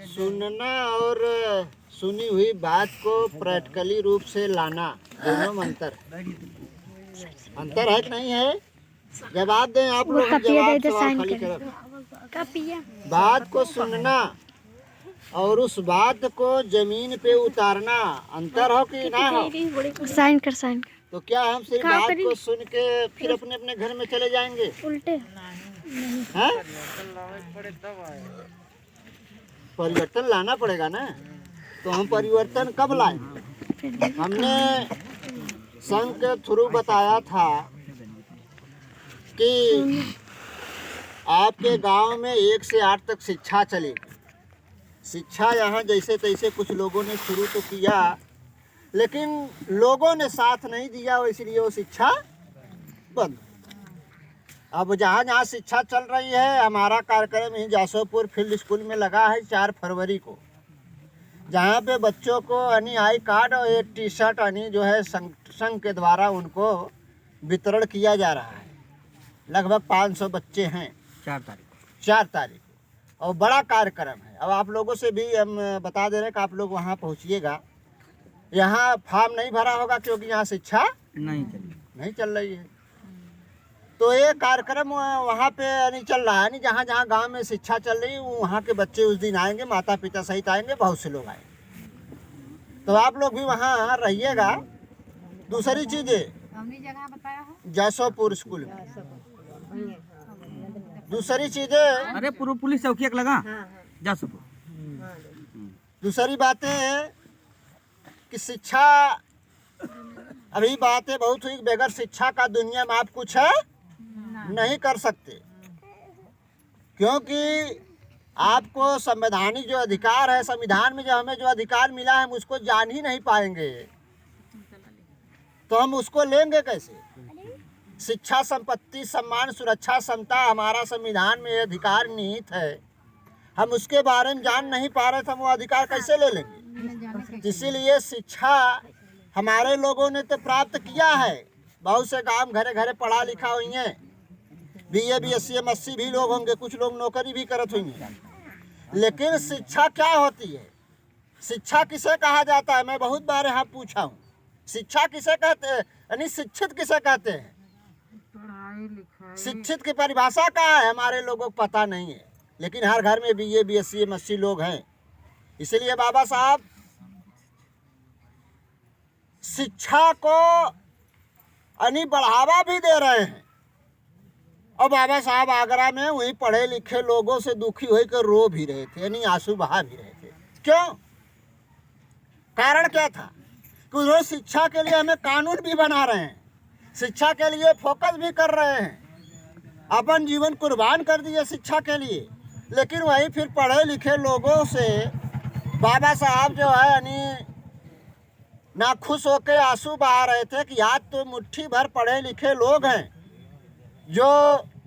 सुनना और सुनी हुई बात को प्रैक्टिकली रूप से लाना, दोनों में अंतर है कि नहीं है? जवाब दें आप लोग। जवाब सवाल खाली करो। बात को सुनना और उस बात को जमीन पे उतारना अंतर हो कि ना हो? साइन कर तो क्या हम सिर्फ बात को सुन के फिर अपने अपने घर में चले जाएंगे? उल्टे हैं? परिवर्तन लाना पड़ेगा ना। तो हम परिवर्तन कब लाए? हमने संघ के थ्रू बताया था कि आपके गांव में 1 से 8 तक शिक्षा चलेगी। शिक्षा यहाँ जैसे तैसे कुछ लोगों ने शुरू तो किया, लेकिन लोगों ने साथ नहीं दिया, इसलिए वो शिक्षा बंद। अब जहाँ जहाँ शिक्षा चल रही है, हमारा कार्यक्रम ही जासोपुर फील्ड स्कूल में लगा है 4 फरवरी को, जहाँ पे बच्चों को आई कार्ड और एक टी शर्ट जो है संघ के द्वारा उनको वितरण किया जा रहा है। लगभग 500 बच्चे हैं। 4 तारीख को और बड़ा कार्यक्रम है। अब आप लोगों से भी हम बता दे रहे हैं कि आप लोग वहाँ पहुँचिएगा। यहाँ फॉर्म नहीं भरा होगा क्योंकि यहाँ शिक्षा नहीं चल रही है। तो ये कार्यक्रम वहाँ पे नहीं चल रहा है। नहीं, जहाँ जहाँ गांव में शिक्षा चल रही है वहाँ के बच्चे उस दिन आएंगे, माता पिता सहित आएंगे, बहुत से लोग आएंगे। तो आप लोग भी वहाँ रहिएगा। दूसरी चीज़ें जासोपुर स्कूल में, दूसरी चीज़ें अरे पूर्व पुलिस चौकी लगा जासोपुर। दूसरी बातें कि शिक्षा, अभी बातें बहुत हुई, बगैर शिक्षा का दुनिया में आप कुछ नहीं कर सकते, क्योंकि आपको संवैधानिक जो अधिकार है, संविधान में जो हमें जो अधिकार मिला है हम उसको जान ही नहीं पाएंगे तो हम उसको लेंगे कैसे? शिक्षा, संपत्ति, सम्मान, सुरक्षा, समता हमारा संविधान में अधिकार निहित है। हम उसके बारे में जान नहीं पा रहे थे, हम वो अधिकार कैसे ले लेंगे? इसीलिए शिक्षा हमारे लोगों ने तो प्राप्त किया है। बहुत से गांव घरे घरे पढ़ा लिखा हुई हैं, BA BSc MSc भी लोग होंगे, कुछ लोग नौकरी भी करत होंगे। लेकिन शिक्षा क्या होती है? शिक्षा किसे कहा जाता है? मैं बहुत बार यहाँ पूछा हूँ, शिक्षा किसे कहते हैं, यानी शिक्षित किसे कहते हैं? शिक्षित की परिभाषा क्या है हमारे लोगों को पता नहीं है, लेकिन हर घर में BA BSc MSc लोग हैं। इसलिए बाबा साहब शिक्षा को बढ़ावा भी दे रहे हैं। और बाबा साहब आगरा में वही पढ़े लिखे लोगों से दुखी होकर रो भी रहे थे, यानी आंसू बहा भी रहे थे। क्यों? कारण क्या था? कि रोज शिक्षा के लिए हमें कानून भी बना रहे हैं, शिक्षा के लिए फोकस भी कर रहे हैं, अपन जीवन कुर्बान कर दिए शिक्षा के लिए। लेकिन वही फिर पढ़े लिखे लोगों से बाबा साहब जो है यानी ना खुश होकर आंसू बहा रहे थे कि आज तो मुट्ठी भर पढ़े लिखे लोग हैं जो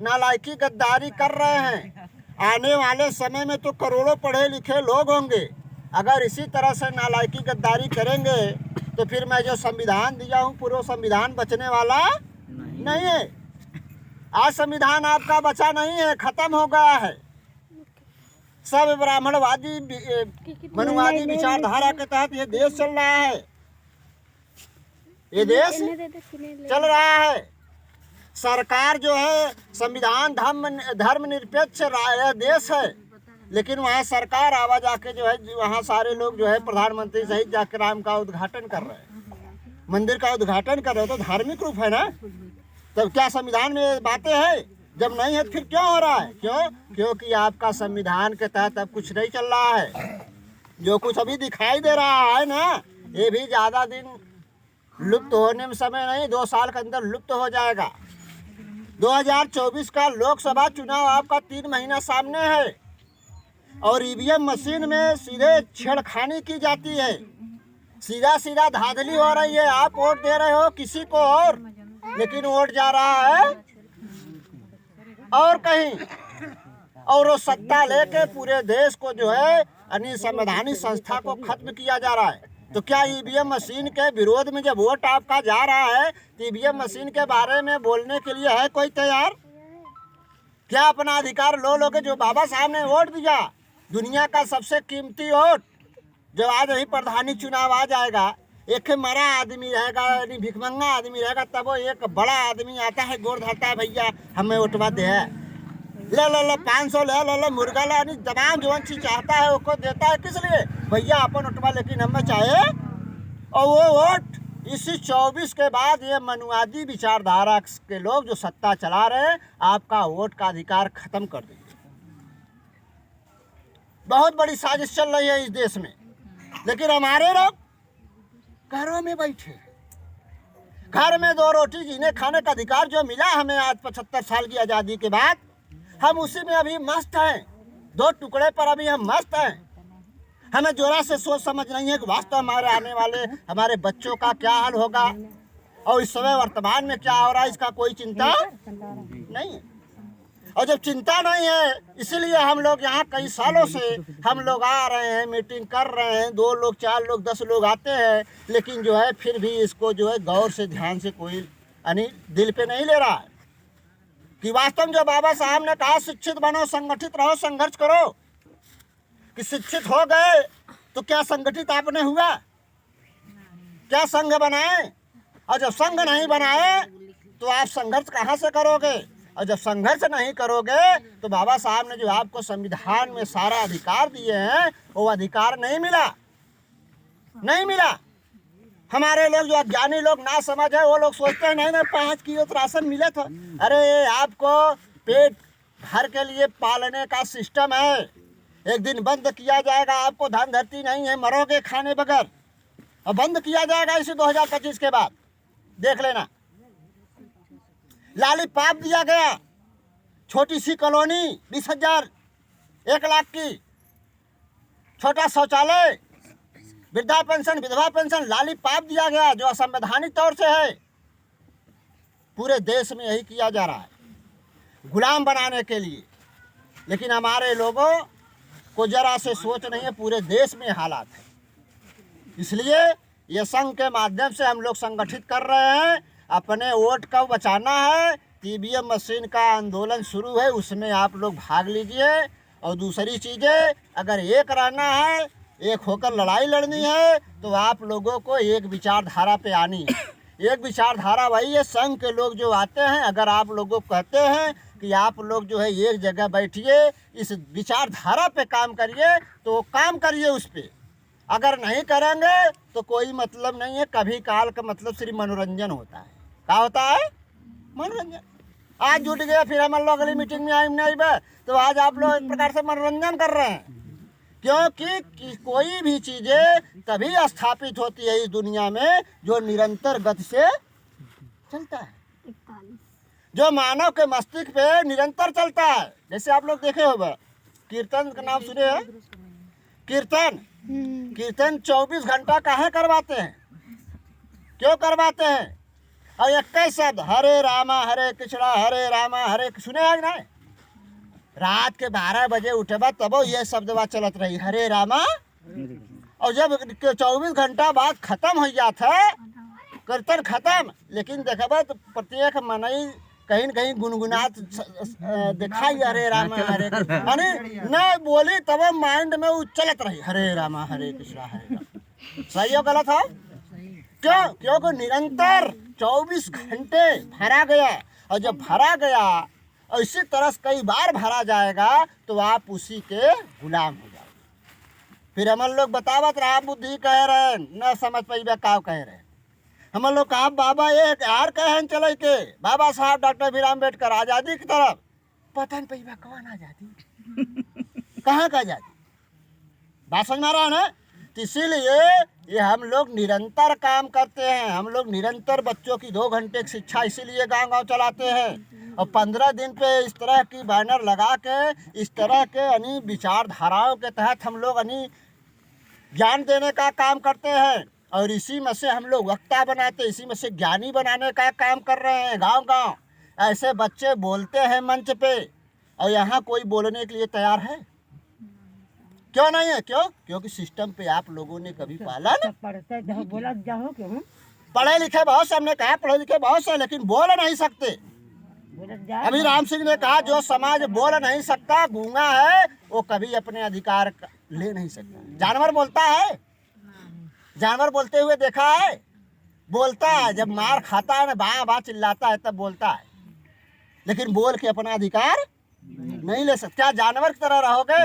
नालायकी गद्दारी कर रहे हैं। आने वाले समय में तो करोड़ों पढ़े लिखे लोग होंगे। अगर इसी तरह से नालायकी गद्दारी करेंगे तो फिर मैं जो संविधान दिया हूँ पूरा संविधान बचने वाला नहीं है। आज संविधान आपका बचा नहीं है, खत्म हो गया है। सब ब्राह्मणवादी मनुवादी विचारधारा के तहत ये देश चल रहा है, ये देश चल रहा है। सरकार जो है संविधान धर्म निरपेक्ष देश है, लेकिन वहाँ सरकार आवाज आके जो है वहाँ सारे लोग जो है प्रधानमंत्री सहित जाकर राम का उद्घाटन कर रहे हैं, मंदिर का उद्घाटन कर रहे हो। तो धार्मिक रूप है ना। तब क्या संविधान में बातें है? जब नहीं है तो फिर क्यों हो रहा है? क्यों? क्योंकि आपका संविधान के तहत अब कुछ नहीं चल रहा है। जो कुछ अभी दिखाई दे रहा है ना, ये भी ज़्यादा दिन लुप्त होने में समय नहीं, 2 साल के अंदर लुप्त हो जाएगा। 2024 का लोकसभा चुनाव आपका 3 महीना सामने है और EVM मशीन में सीधे छेड़खानी की जाती है, सीधा सीधा धांधली हो रही है। आप वोट दे रहे हो किसी को और, लेकिन वोट जा रहा है और कहीं, और वो सत्ता लेके पूरे देश को जो है संवैधानिक संस्था को खत्म किया जा रहा है। तो क्या EVM मशीन के विरोध में जब वोट आपका जा रहा है तो EVM मशीन के बारे में बोलने के लिए है कोई तैयार? क्या अपना अधिकार लो लोगे? जो बाबा साहब ने वोट दिया, दुनिया का सबसे कीमती वोट जब आज यही प्रधानी चुनाव आ जाएगा, एक मरा आदमी रहेगा यानी भिखमंगा आदमी रहेगा, तब वो एक बड़ा आदमी आता है, गोड़ धरता है, भैया हमें वोटवा दे है, ले लो लो 500 ले लो लो मुर्गा लो, यानी तमाम जो चीज चाहता है उसको देता है। किस लिए? भैया अपन वोटवा लेकिन हमें चाहे। और वो वोट इसी 24 के बाद ये मनुवादी विचारधारा के लोग जो सत्ता चला रहे हैं, आपका वोट का अधिकार खत्म कर देंगे। बहुत बड़ी साजिश चल रही है इस देश में, लेकिन हमारे लोग घरों में बैठे, घर में 2 रोटी जीने खाने का अधिकार जो मिला हमें आज 75 साल की आज़ादी के बाद, हम उसी में अभी मस्त हैं, 2 टुकड़े पर अभी हम मस्त हैं। हमें जोरा से सोच समझ नहीं है कि वास्तव हमारे आने वाले हमारे बच्चों का क्या हाल होगा और इस समय वर्तमान में क्या हो रहा है, इसका कोई चिंता नहीं है। और जब चिंता नहीं है, इसीलिए हम लोग यहाँ कई सालों से हम लोग आ रहे हैं, मीटिंग कर रहे हैं, 2 लोग 4 लोग 10 लोग आते हैं, लेकिन जो है फिर भी इसको जो है गौर से ध्यान से कोई यानी दिल पे नहीं ले रहा है कि वास्तव में जो बाबा साहब ने कहा शिक्षित बनो, संगठित रहो, संघर्ष करो, कि शिक्षित हो गए तो क्या संगठित आपने हुआ? क्या संघ बनाए? और जब संघ नहीं बनाए तो आप संघर्ष कहाँ से करोगे? और जब संघर्ष नहीं करोगे तो बाबा साहब ने जो आपको संविधान में सारा अधिकार दिए हैं वो अधिकार नहीं मिला, नहीं मिला। हमारे लोग जो अज्ञानी लोग ना समझ है, वो लोग सोचते हैं नहीं 5 किलो तो राशन मिले था। अरे आपको पेट भर के लिए पालने का सिस्टम है, एक दिन बंद किया जाएगा, आपको धन धरती नहीं है, मरोगे खाने बगैर, और बंद किया जाएगा इसी 2025 के बाद, देख लेना। लालीपाप दिया गया, छोटी सी कॉलोनी 20,000 1 लाख की, छोटा शौचालय, वृद्धा पेंशन, विधवा पेंशन, लालीपाप दिया गया जो असंवैधानिक तौर से है। पूरे देश में यही किया जा रहा है गुलाम बनाने के लिए, लेकिन हमारे लोगों को जरा से सोच नहीं है, पूरे देश में हालात है। इसलिए ये संघ के माध्यम से हम लोग संगठित कर रहे हैं, अपने वोट को बचाना है। ईवीएम मशीन का आंदोलन शुरू है, उसमें आप लोग भाग लीजिए। और दूसरी चीज़ें, अगर एक रहना है, एक होकर लड़ाई लड़नी है, तो आप लोगों को एक विचारधारा पे आनी है। एक विचारधारा वही है, संघ के लोग जो आते हैं, अगर आप लोगों को कहते हैं कि आप लोग जो है एक जगह बैठिए, इस विचारधारा पे काम करिए, तो काम करिए उस पर। अगर नहीं करेंगे तो कोई मतलब नहीं है। कभी काल का मतलब सिर्फ मनोरंजन होता है। क्या होता है? मनोरंजन। आज जुट गया, फिर हम लोग अगली मीटिंग में नहीं बे, तो आज आप लोग एक प्रकार से मनोरंजन कर रहे हैं। क्योंकि कोई भी चीज़ें तभी स्थापित होती है इस दुनिया में जो निरंतर गति से चलता है, जो मानव के मस्तिष्क पे निरंतर चलता है। जैसे आप लोग देखे होगा, कीर्तन का नाम सुने हैं? कीर्तन 24 घंटा काहे करवाते हैं? क्यों करवाते हैं? और एक शब्द हरे रामा हरे कृष्णा हरे रामा हरे, सुने हैं ना? रात के 12 बजे उठेबा तब ये शब्दवा चलत रही, हरे रामा। और जब 24 घंटा बाद खत्म हो जाता है कीर्तन खत्म, लेकिन देखबा तो प्रत्येक मनई कहीं न कहीं गुनगुनात दिखाई, हरे रामा हरे कृष्णा न बोली, तब माइंड में वो चलत रही, हरे रामा हरे कृष्णा हरे रामा। सही हो गलत हो? क्यों? क्योंकि निरंतर 24 घंटे भरा गया। और जब भरा गया और इसी तरह से कई बार भरा जाएगा तो आप उसी के गुलाम हो जाओगे। फिर हम लोग बतावत रहा, बुद्धि कह रहे न समझ पाइबा का कह रहे। हम लोग कहा बाबा एक यार कहे चले के बाबा साहब डॉक्टर भीम अम्बेडकर आज़ादी की तरफ, पता नहीं पाइबा कौन आज़ादी, कहाँ का आज़ादी, बात समझ में आ रहा है ना? तो इसीलिए ये हम लोग निरंतर काम करते हैं। हम लोग निरंतर बच्चों की 2 घंटे की शिक्षा इसीलिए गांव-गांव चलाते हैं। और 15 दिन पे इस तरह की बैनर लगा के, इस तरह के यानी विचारधाराओं के तहत हम लोग यानी ज्ञान देने का काम करते हैं। और इसी में से हम लोग वक्ता बनाते, इसी में से ज्ञानी बनाने का काम कर रहे हैं गांव-गांव। ऐसे बच्चे बोलते हैं मंच पे, और यहाँ कोई बोलने के लिए तैयार है? क्यों नहीं है? क्यों? क्योंकि सिस्टम पे आप लोगों ने कभी पालन, पढ़े लिखे बहुत से, हमने कहा पढ़े लिखे बहुत से, लेकिन बोल नहीं सकते। अभी राम सिंह ने कहा जो समाज बोल नहीं सकता, गूंगा है, वो कभी अपने अधिकार ले नहीं सकता। जानवर बोलता है? जानवर बोलते हुए देखा है? बोलता है, जब मार खाता है ना, बा बा चिल्लाता है, तब बोलता है, लेकिन बोल के अपना अधिकार नहीं ले सकता। क्या जानवर की तरह रहोगे?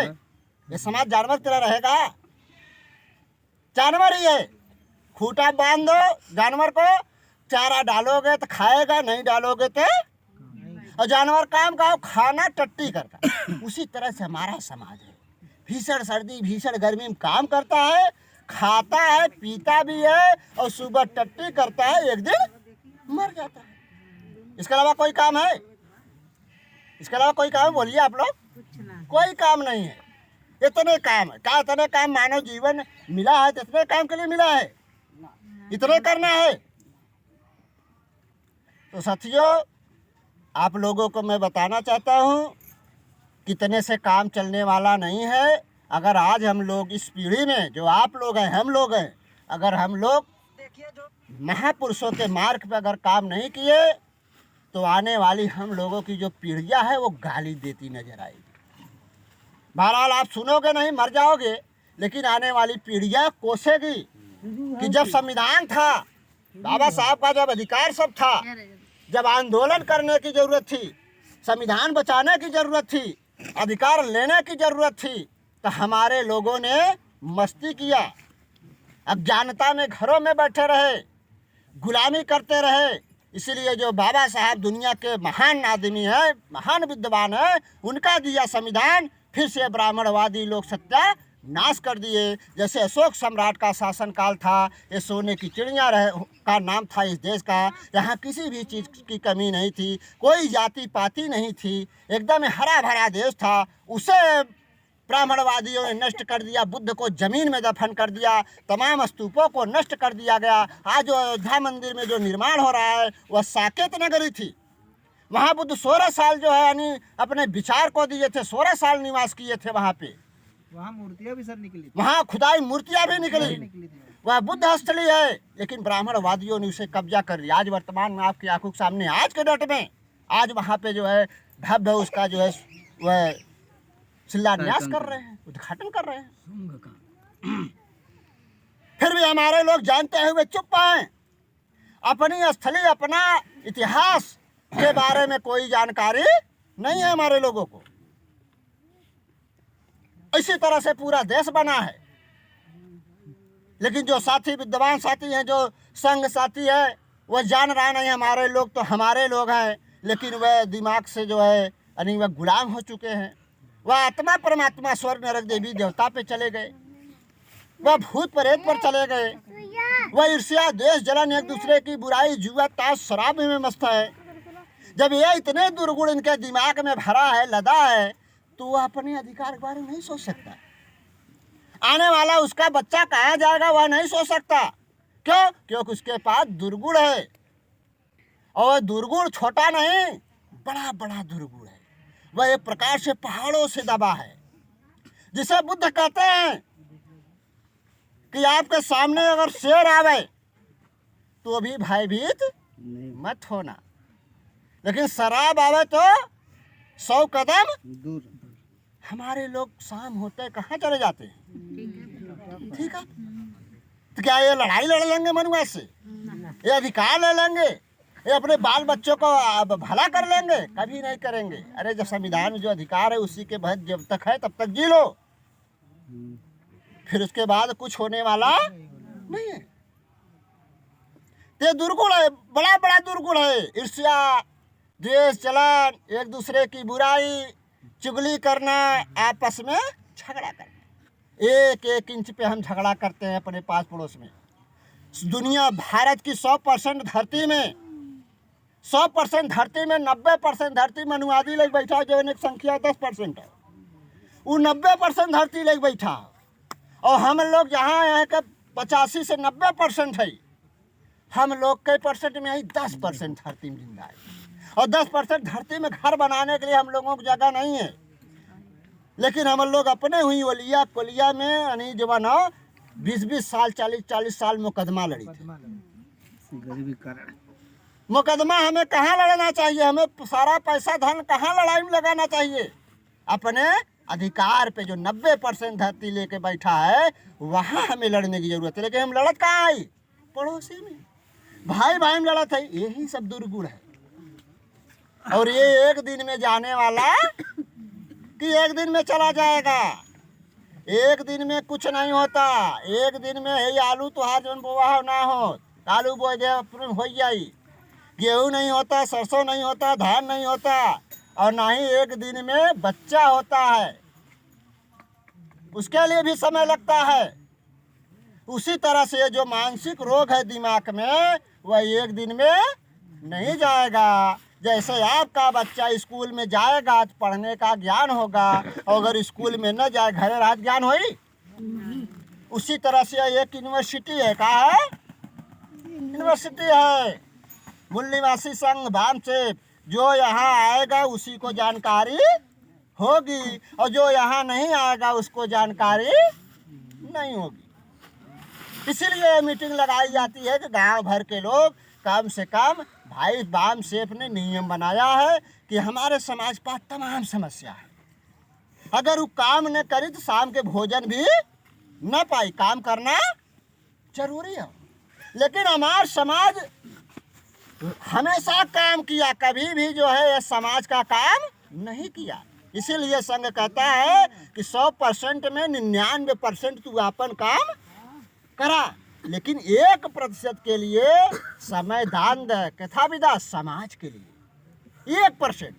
ये समाज जानवर की तरह रहेगा? जानवर ही है। खूंटा बांध दो जानवर को, चारा डालोगे तो खाएगा, नहीं डालोगे तो, और जानवर काम का खाना टट्टी करता। उसी तरह से हमारा समाज है। भीषण सर्दी भीषण गर्मी में काम करता है, खाता है, पीता भी है, और सुबह टट्टी करता है, एक दिन मर जाता है। इसके अलावा कोई काम है? इसके अलावा कोई काम है? बोलिए आप लोग। कोई काम नहीं है। इतने काम है। क्या इतने काम मानव जीवन मिला है तो इतने काम के लिए मिला है? इतने करना है। तो साथियों, आप लोगों को मैं बताना चाहता हूँ, कितने से काम चलने वाला नहीं है। अगर आज हम लोग इस पीढ़ी में, जो आप लोग हैं, हम लोग हैं, अगर हम लोग महापुरुषों के मार्ग पर अगर काम नहीं किए, तो आने वाली हम लोगों की जो पीढ़ियाँ है वो गाली देती नजर आएगी। बहरहाल आप सुनोगे नहीं, मर जाओगे, लेकिन आने वाली पीढ़ियाँ कोसेगी कि जब संविधान था, बाबा साहब का जब अधिकार सब था, जब आंदोलन करने की जरूरत थी, संविधान बचाने की जरूरत थी, अधिकार लेने की जरूरत थी, तो हमारे लोगों ने मस्ती किया, अज्ञानता में घरों में बैठे रहे, गुलामी करते रहे। इसीलिए जो बाबा साहब दुनिया के महान आदमी है, महान विद्वान है, उनका दिया संविधान फिर से ब्राह्मणवादी लोग सत्यानाश कर दिए। जैसे अशोक सम्राट का शासनकाल था, ये सोने की चिड़िया का नाम था इस देश का। यहाँ किसी भी चीज़ की कमी नहीं थी, कोई जाति पाति नहीं थी, एकदम हरा भरा देश था। उसे ब्राह्मणवादियों ने नष्ट कर दिया, बुद्ध को जमीन में दफन कर दिया, तमाम स्तूपों को नष्ट कर दिया गया। आज जो अयोध्या मंदिर में जो निर्माण हो रहा है वह साकेत नगरी थी। वहाँ बुद्ध 16 साल जो है यानी अपने विचार को दिए थे, 16 साल निवास किए थे वहाँ पे। वहाँ मूर्तियाँ भी सर निकली थी, वहाँ खुदाई मूर्तियाँ भी निकली। वह बुद्ध स्थली है, लेकिन ब्राह्मणवादियों ने उसे कब्जा कर लिया। आज वर्तमान में आपकी आंखों के सामने, आज के डेट में, आज वहाँ पे जो है भव्य उसका जो है वह शिलान्यास कर रहे हैं, उद्घाटन कर रहे हैं। फिर भी हमारे लोग जानते हुए चुप हैं। अपनी स्थली, अपना इतिहास के बारे में कोई जानकारी नहीं है हमारे लोगों को। इसी तरह से पूरा देश बना है, लेकिन जो साथी विद्वान साथी हैं, जो संग साथी है, वह जान रहा नहीं हमारे लोग तो हमारे लोग हैं, लेकिन वह दिमाग से जो है यानी वह गुलाम हो चुके हैं। वह आत्मा परमात्मा स्वर्ग नरक देवी देवता पे चले गए, वह भूत प्रेत पर चले गए, वह ईर्ष्या द्वेष जलन एक दूसरे की बुराई जुआ ताश शराब में मस्त है। जब ये इतने दुर्गुण इनके दिमाग में भरा है, लदा है, तो वह अपने अधिकार के बारे में नहीं सोच सकता। आने वाला उसका बच्चा कहाँ जाएगा वह नहीं सोच सकता। क्यों? क्योंकि उसके पास दुर्गुण है, और दुर्गुण छोटा नहीं, बड़ा बड़ा दुर्गुण है। वह एक प्रकार से पहाड़ों से दबा है, जिसे बुद्ध कहते हैं कि आपके सामने अगर शेर आवे तो भी भयभीत मत होना, लेकिन शराब आवे तो 100 कदम दूर। हमारे लोग शाम होते कहाँ चले जाते हैं? ठीक है, तो क्या ये लड़ाई लड़ लेंगे मनुआ से? ये अधिकार ले लेंगे? ये अपने बाल बच्चों को भला कर लेंगे? कभी नहीं करेंगे। अरे जब संविधान में जो अधिकार है उसी के बहत जब तक है तब तक जी लो, फिर उसके बाद कुछ होने वाला नहीं है। ये दुर्गुण है, बड़ा बड़ा दुर्गुण है। ईर्ष्या द्वेष जलन, एक दूसरे की बुराई, चुगली करना, आपस में झगड़ा करना। एक एक इंच पे हम झगड़ा करते हैं अपने पास पड़ोस में। दुनिया भारत की 100% धरती में 100% धरती में 90% धरती मनुवादी लेके बैठा, जो एक संख्या 10% है, वो 90% धरती लेके बैठा। और हम लोग यहाँ के 85 से 90% है, हम लोग कई परसेंट में ही 10% धरती में जिंदा है। और 10% धरती में घर बनाने के लिए हम लोगों की जगह नहीं है, लेकिन हम लोग अपने हुई ओलिया कोलिया में यानी जवाना 20-20 साल 40-40 साल मुकदमा लड़ी थी। गरीबी कारण मुकदमा हमें कहाँ लड़ना चाहिए, हमें सारा पैसा धन कहाँ लड़ाई में लगाना चाहिए, अपने अधिकार पे जो 90% धरती लेके बैठा है वहाँ हमें लड़ने की जरूरत है। लेकिन हम लड़त कहाँ आई, पड़ोसी में, भाई भाई में लड़त है। यही सब दुर्गुण है। और ये एक दिन में जाने वाला कि एक दिन में चला जाएगा। एक दिन में कुछ नहीं होता। एक दिन में हे आलू तुहार जौन बोआ हो ना हो, आलू बो दे हो जाई। गेहूँ नहीं होता, सरसों नहीं होता, धान नहीं होता, और ना ही एक दिन में बच्चा होता है, उसके लिए भी समय लगता है। उसी तरह से जो मानसिक रोग है दिमाग में, वह एक दिन में नहीं जाएगा। जैसे आपका बच्चा स्कूल में जाएगा तो पढ़ने का ज्ञान होगा, और अगर स्कूल में न जाए घरे रात ज्ञान होई। उसी तरह से एक यूनिवर्सिटी है, कहा है यूनिवर्सिटी है, मूल निवासी संघ बामसेप, जो यहाँ आएगा उसी को जानकारी होगी, और जो यहाँ नहीं आएगा उसको जानकारी नहीं होगी। इसीलिए मीटिंग लगाई जाती है कि गांव भर के लोग कम से कम, भाई बामसेप ने नियम बनाया है कि हमारे समाज पर तमाम समस्या है, अगर वो काम न करे तो शाम के भोजन भी न पाई। काम करना जरूरी है, लेकिन हमारा समाज हमेशा काम किया, कभी भी जो है ये समाज का काम नहीं किया। इसीलिए संघ कहता है कि 100% में 99% तू अपन काम करा, लेकिन 1% के लिए समय दान दे, कथा विदा समाज के लिए 1%।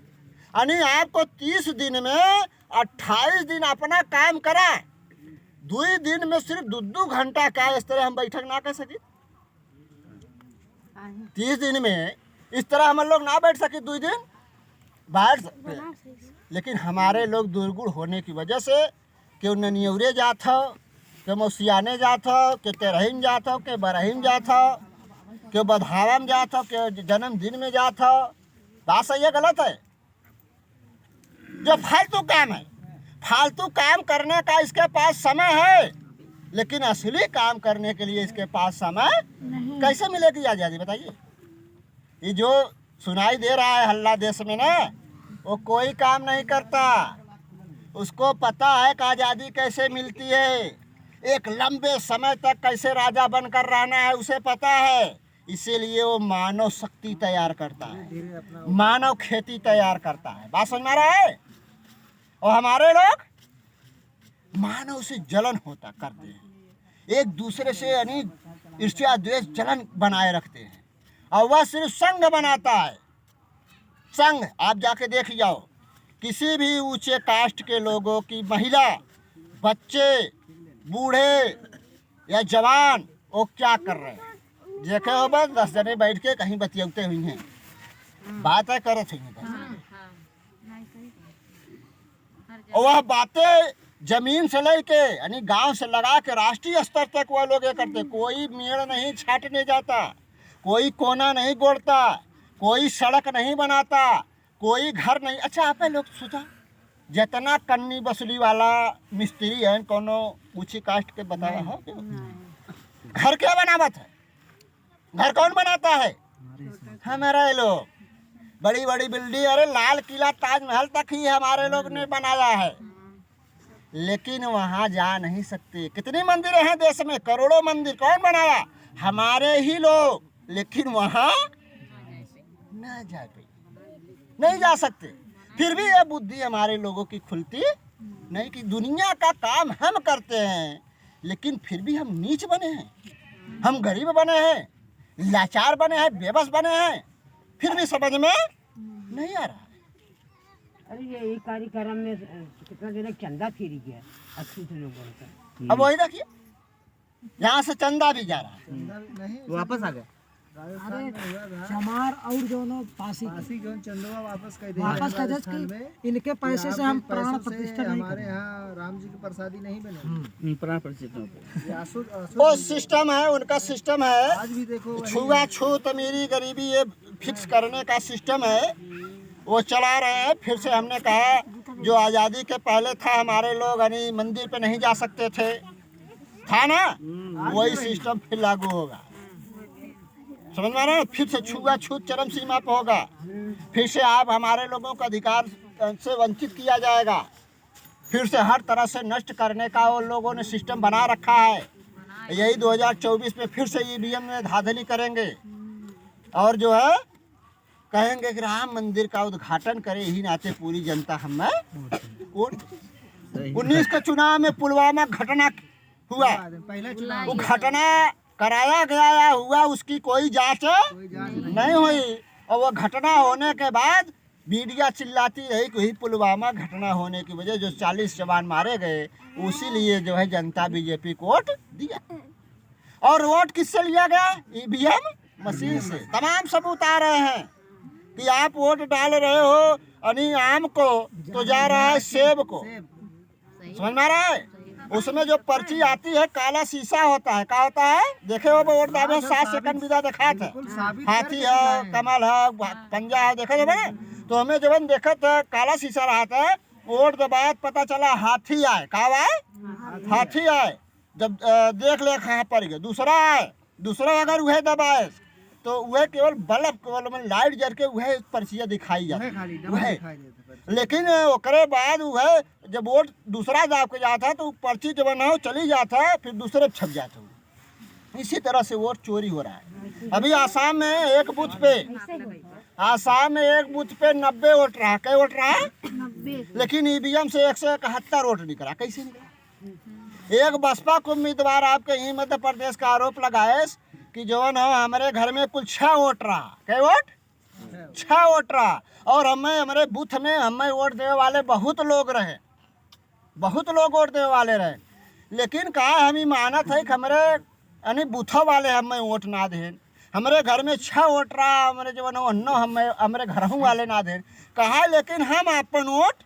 यानी आपको 30 दिन में 28 दिन अपना काम करा, 2 दिन में सिर्फ 2 घंटा का इस तरह हम बैठक ना कर सके। 30 दिन में इस तरह हम लोग ना बैठ सके, 2 दिन बैठ सकते। लेकिन हमारे लोग दुर्गुण होने की वजह से क्यों ननियौरे जात हो, क्यों मौसियाने जात हो, क्यों तेरहीन जात हो, क्यों बरहीन जात हो, क्यों बधावा में जात हो, क्यों जन्मदिन में जात हो। बात सही है गलत है? जो फालतू काम है, फालतू काम करने का इसके पास समय है, लेकिन असली काम करने के लिए इसके पास समय कैसे मिलेगी आज़ादी, बताइए। ये जो सुनाई दे रहा है हल्ला देश में ना, वो कोई काम नहीं करता। उसको पता है कि आज़ादी कैसे मिलती है, एक लंबे समय तक कैसे राजा बनकर रहना है उसे पता है। इसीलिए वो मानव शक्ति तैयार करता है, मानव खेती तैयार करता है। बात समझ में आ रहा है? और हमारे लोग मानव से जलन होता करते हैं, एक दूसरे से यानी ईर्ष्या द्वेष जलन बनाए रखते हैं, और वह सिर्फ संघ बनाता है। संघ आप जाके देख जाओ, किसी भी ऊंचे कास्ट के लोगों की महिला, बच्चे, बूढ़े या जवान, वो क्या कर रहे हैं देखे हो, बस 10 जने बैठ के कहीं बतियाते हुई हैं, बातें करते हैं। और वह बातें जमीन से लेके यानी गांव से लगा के राष्ट्रीय स्तर तक वह लोग ये करते। कोई मेड़ नहीं छाटने जाता, कोई कोना नहीं गोड़ता, कोई सड़क नहीं बनाता, कोई घर नहीं। अच्छा आप लोग सोचा, जितना कन्नी बसली वाला मिस्त्री है कोनो ऊंची कास्ट के बताया है, घर क्या बनावत है, घर कौन बनाता है? हमारे लोग। बड़ी बड़ी बिल्डिंग, अरे लाल किला ताजमहल तक ही हमारे लोग ने बनाया है, लेकिन वहाँ जा नहीं सकते। कितनी मंदिरें हैं देश में, करोड़ों मंदिर, कौन बनाया? हमारे ही लोग। लेकिन वहाँ न जा पाए, नहीं जा सकते। फिर भी ये बुद्धि हमारे लोगों की खुलती नहीं कि दुनिया का काम हम करते हैं, लेकिन फिर भी हम नीच बने हैं, हम गरीब बने हैं, लाचार बने हैं, बेबस बने हैं, फिर भी समझ में नहीं आ रहा है। अरे ये कार्यक्रम में कितना दिन चंदा फिरी गया 80 लोगों का। अब वही देखिए, यहाँ से चंदा भी जा रहा है, वापस आ गए। चमार और जो पासी चंदवा वापस कर दे, वापस कर दे कि इनके पैसे से हम प्राण प्रतिष्ठा नहीं हमारे यहाँ राम जी की प्रसादी नहीं बने, प्राण प्रतिष्ठा वो सिस्टम है, उनका सिस्टम है। आज भी देखो छुआछूत अमीरी गरीबी ये फिक्स करने का सिस्टम है, वो चला रहे हैं। फिर से हमने कहा जो आज़ादी के पहले था, हमारे लोग यानी मंदिर पे नहीं जा सकते थे, था ना, वही सिस्टम फिर लागू होगा। समझ में आ रहा है? फिर से छुआछूत चरम सीमा पर होगा, फिर से आप हमारे लोगों को अधिकार से वंचित किया जाएगा, फिर से हर तरह से नष्ट करने का वो लोगों ने सिस्टम बना रखा है। यही 2024 में फिर से ईवीएम में धांधली करेंगे और जो है कहेंगे कि राम मंदिर का उद्घाटन करे, यही नाते पूरी जनता हमें वोट। 19 के चुनाव में पुलवामा घटना हुआ, पहले वो घटना कराया गया या हुआ उसकी कोई जांच नहीं हुई, और वो घटना होने के बाद मीडिया चिल्लाती रही कि वही पुलवामा घटना होने की वजह जो 40 जवान मारे गए, उसी लिए जो है जनता बीजेपी को वोट दिया। और वोट किससे लिया गया? ईवीएम मशीन से। तमाम सबूत आ रहे हैं कि आप वोट डाल रहे हो यानी आम को तो जा रहा है सेब को, समझ में आ रहा है? उसमें जो पर्ची आती है काला शीशा होता है, क्या होता है? देखे हो वोट दावे 7 सेकंड बिना देखा था, हाथी है, कमल है, पंजा है, देखे थे बने? तो हमें जब देखा था काला शीशा रहा था, वोट के बाद पता चला हाथी आए। कहा आए? हाथी आए। जब देख ले कहाँ पर गए, दूसरा आए, दूसरा अगर वह दबाए तो वह केवल बल्ब केवल लाइट जल के वह पर्चियाँ दिखाई जाती वह, लेकिन ओकरे बाद वह जब वोट दूसरा दाव के जाता है तो पर्ची जब ना हो चली जाता है, फिर दूसरे छप जाते हो। इसी तरह से वोट चोरी हो रहा है। अभी आसाम में एक बूथ पे 90 वोट रहा। कई वोट रहा? 90। लेकिन ईवीएम से 171 वोट निकला। कैसे निकला? एक बसपा को उम्मीदवार आपके यही मध्य प्रदेश का आरोप लगाए कि जो है हमारे घर में कुल 6 वोट रहा। कई वोट? 6 वोट रहा। और हमारे बूथ में हमें वोट देने वाले बहुत लोग रहे, बहुत लोग वोट देने वाले रहे, लेकिन कहा हमें मानत है कि हमारे यानी बूथों वाले हमें वोट ना दें। हमारे घर में 6 वोट रहा, हमारे जो है हमें हमारे घरों वाले ना दें। कहा लेकिन हम अपन वोट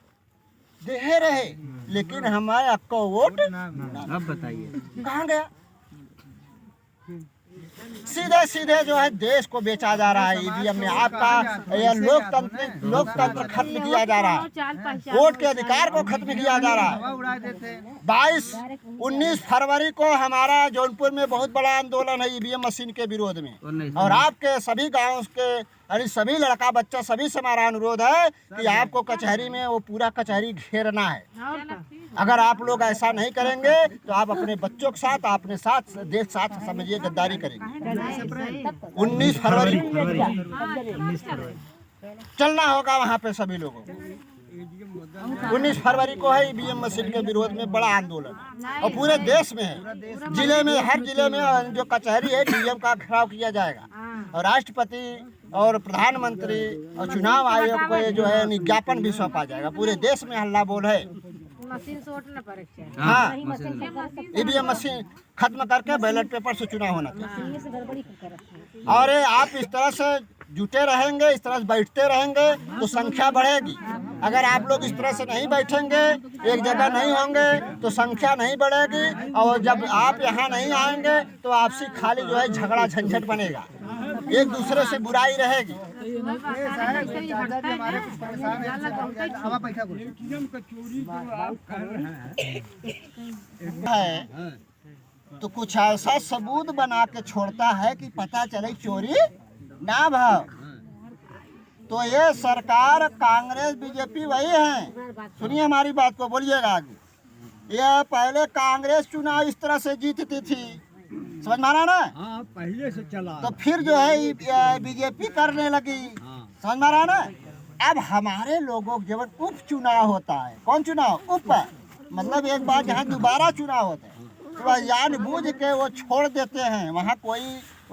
दे रहे, लेकिन हमारे आपको वोट अब बताइए कहाँ गया? सीधे सीधे जो है देश को बेचा जा रहा है ईवीएम में। आपका यह लोकतंत्र खत्म किया जा रहा है, वोट के अधिकार को खत्म किया जा रहा है। 19 फरवरी को हमारा जौनपुर में बहुत बड़ा आंदोलन है ईवीएम मशीन के विरोध में, और आपके सभी गाँव के यानी सभी लड़का बच्चा सभी से हमारा अनुरोध है कि आपको कचहरी में वो पूरा कचहरी घेरना है। अगर आप लोग ऐसा नहीं करेंगे तो आप अपने बच्चों के साथ, अपने साथ देश साथ समझिए गद्दारी करेंगे। 19 फरवरी चलना होगा वहाँ पे सभी लोगों को। 19 फरवरी को है ईवीएम मशीन के विरोध में बड़ा आंदोलन, और पूरे देश में है, जिले में हर जिले में जो कचहरी है ईवीएम का घेराव किया जाएगा, और राष्ट्रपति और प्रधानमंत्री और चुनाव आयोग को ये जो है ज्ञापन भी सौंपा जाएगा। पूरे देश में हल्ला बोल है। हाँ, ईवीएम मशीन खत्म करके बैलेट पेपर से चुनाव होना चाहिए। और आप इस तरह से जुटे रहेंगे, इस तरह से बैठते रहेंगे तो संख्या बढ़ेगी। अगर आप लोग इस तरह से नहीं बैठेंगे, एक जगह नहीं होंगे तो संख्या नहीं बढ़ेगी, और जब आप यहाँ नहीं आएंगे तो आपसी खाली जो है झगड़ा झंझट बनेगा, एक दूसरे से बुराई रहेगी। है तो कुछ ऐसा सबूत बना के छोड़ता है कि पता चले चोरी ना भाव। तो ये सरकार कांग्रेस बीजेपी वही है। सुनिए हमारी बात को, बोलिएगा आगे। ये पहले कांग्रेस चुनाव इस तरह से जीतती थी, समझ में आ रहा ना? हाँ, पहले से चला। तो फिर जो है बीजेपी करने लगी, समझ में आ रहा ना? अब हमारे लोगों जब उप चुनाव होता है, कौन चुनाव? उप मतलब एक बार जहाँ दोबारा चुनाव होता है तो जानबूझ के वो छोड़ देते हैं, वहाँ कोई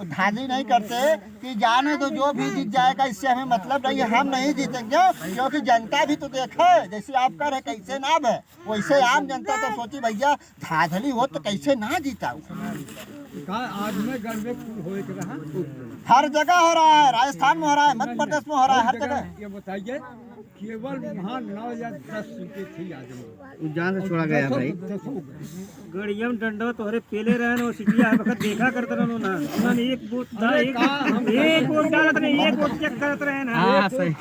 धांधली नहीं करते कि जाने तो जो भी जीत जाएगा इससे हमें मतलब नहीं है, हम नहीं जीतेंगे, क्योंकि जनता भी तो देखे जैसे आप कर है कैसे नाम है, वैसे आम जनता तो सोची भैया धांधली हो तो कैसे ना जीता। आज में हर जगह हो रहा है, राजस्थान में हो रहा है, मध्य प्रदेश में हो रहा है, हर जगह। ये बताइए, केवल वहाँ 9 या 10 सीटें थी आदमी जान से छोड़ा गया भाई। गड़ियम डंडो तोहरे पेले रहन और सिटिया वक्त देखा करत रहनो ना, उन्होंने एक वोट था, एक वोट डालत रहे, एक वोट चेक करत रहे ना। हां सही।